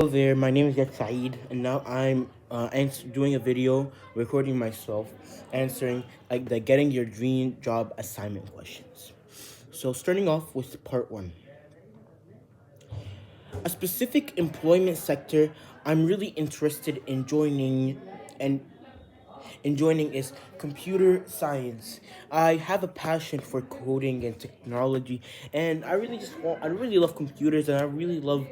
Hello there, my name is Yet Saeed, and now I'm doing a video recording myself answering like the getting your dream job assignment questions. So, starting off with part one, a specific employment sector I'm really interested in and joining is computer science. I have a passion for coding and technology, and I really love computers, and I really love,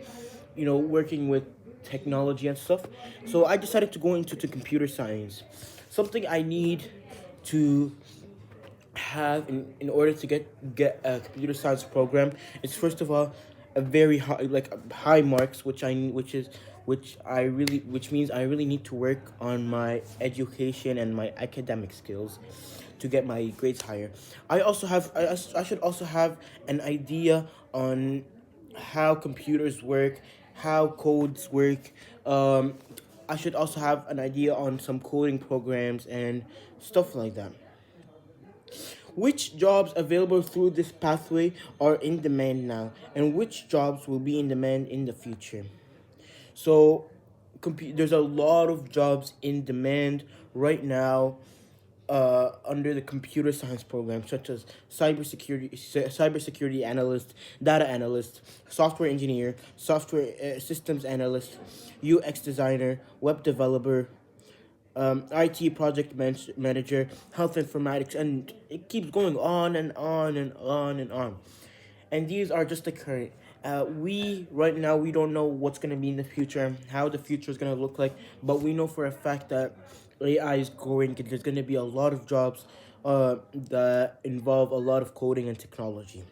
working with technology and stuff. So I decided to go into computer science. Something I need to have in order to get a computer science program is first of all a very high high marks, which means I really need to work on my education and my academic skills to get my grades higher. I should also have an idea on how computers work, how codes work. um I should also have an idea on some coding programs and stuff like that. Which jobs available through this pathway are in demand now, and which jobs will be in demand in the future? So, there's a lot of jobs in demand right now under the computer science program, such as cybersecurity analyst, data analyst, software engineer, software systems analyst, UX designer, web developer, IT project manager, health informatics, and it keeps going on and on and on and on. And these are just the current. We right now we don't know what's gonna be in the future, how the future is gonna look like, but we know for a fact that AI is growing. And there's gonna be a lot of jobs that involve a lot of coding and technology.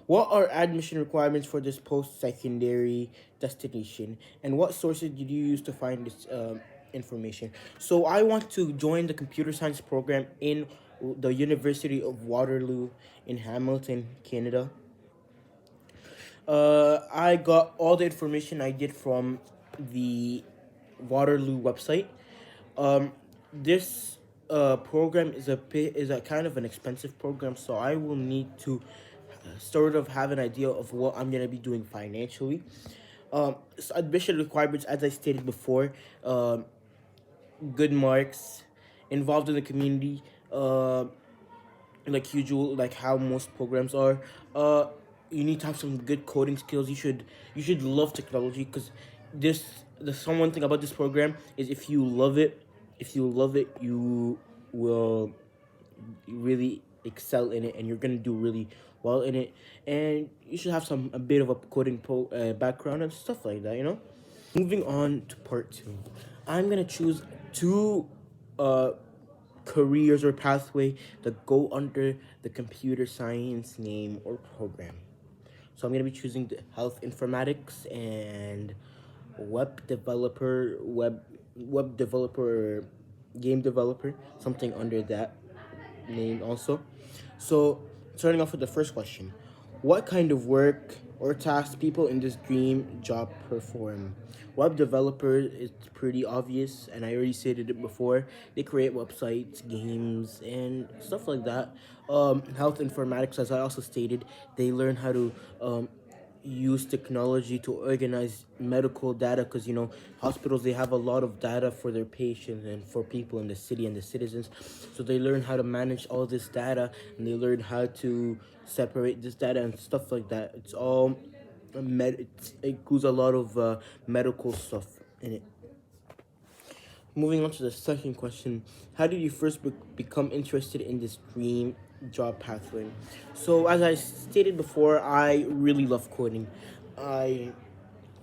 What are admission requirements for this post-secondary destination, and what sources did you use to find this information? So I want to join the computer science program in the University of Waterloo in Hamilton, Canada. I got all the information I did from the Waterloo website. This program is a kind of an expensive program, so I will need to sort of have an idea of what I'm gonna be doing financially. So admission requirements, as I stated before, good marks, involved in the community, like usual, like how most programs are. Uh, you need to have some good coding skills. You should love technology because this the one thing about this program is if you love it, you will really excel in it, and you're gonna do really well in it. And you should have a bit of a background and stuff like that. Moving on to part two, I'm gonna choose two uh careers or pathway that go under the computer science name or program. So I'm gonna be choosing the health informatics and web developer, game developer, something under that name also. So, starting off with the first question, what kind of work or tasks people in this dream job perform? Web developer is pretty obvious, and I already stated it before. They create websites, games, and stuff like that. Health informatics, as I also stated, they learn how to use technology to organize medical data, because hospitals, they have a lot of data for their patients and for people in the city and the citizens. So they learn how to manage all this data, and they learn how to separate this data and stuff like that. It's all it includes a lot of medical stuff in it. Moving on to the second question, how did you first become interested in this dream job pathway? So, as I stated before, I really love coding. I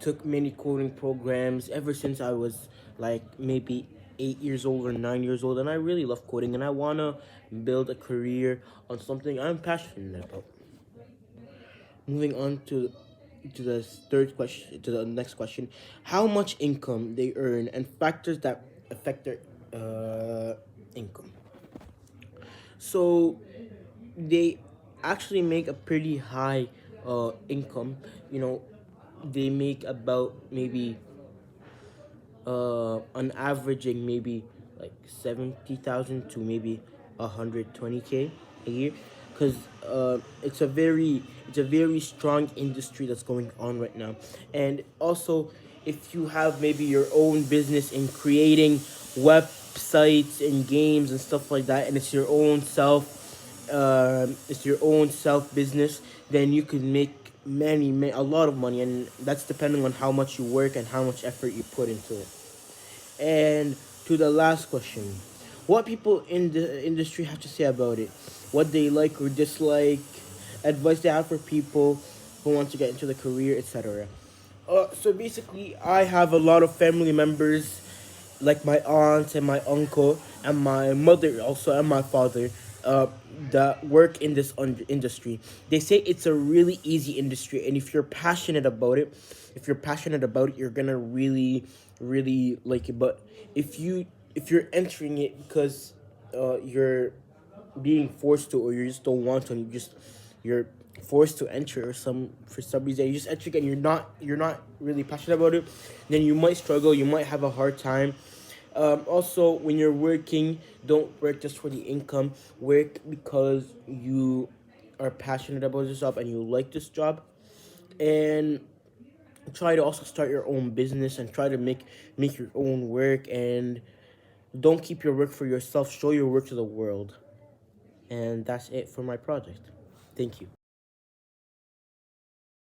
took many coding programs ever since I was like maybe 8 years old or 9 years old, and I really love coding, and I want to build a career on something I'm passionate about. Moving on to the third question, to the next question, how much income they earn and factors that affect their income. So they actually make a pretty high income. You know, they make about maybe on averaging maybe like 70,000 to maybe 120K a year. because it's a very strong industry that's going on right now. And also, if you have maybe your own business in creating websites and games and stuff like that, and it's your own self business, then you could make a lot of money, and that's depending on how much you work and how much effort you put into it. And to the last question, what people in the industry have to say about it, what they like or dislike, advice they have for people who want to get into the career, etc. So basically, I have a lot of family members, like my aunt and my uncle and my mother also and my father, uh, that work in this industry. They say it's a really easy industry, and if you're passionate about it, you're gonna really like it. But if you're entering it because you're being forced to, or you just don't want to, and you're forced to enter, or some for some reason you just enter and you're not really passionate about it, then you might struggle, you might have a hard time. Also, when you're working, don't work just for the income. Work because you are passionate about this job and you like this job. And try to also start your own business and try to make your own work, and don't keep your work for yourself. Show your work to the world. And that's it for my project. Thank you.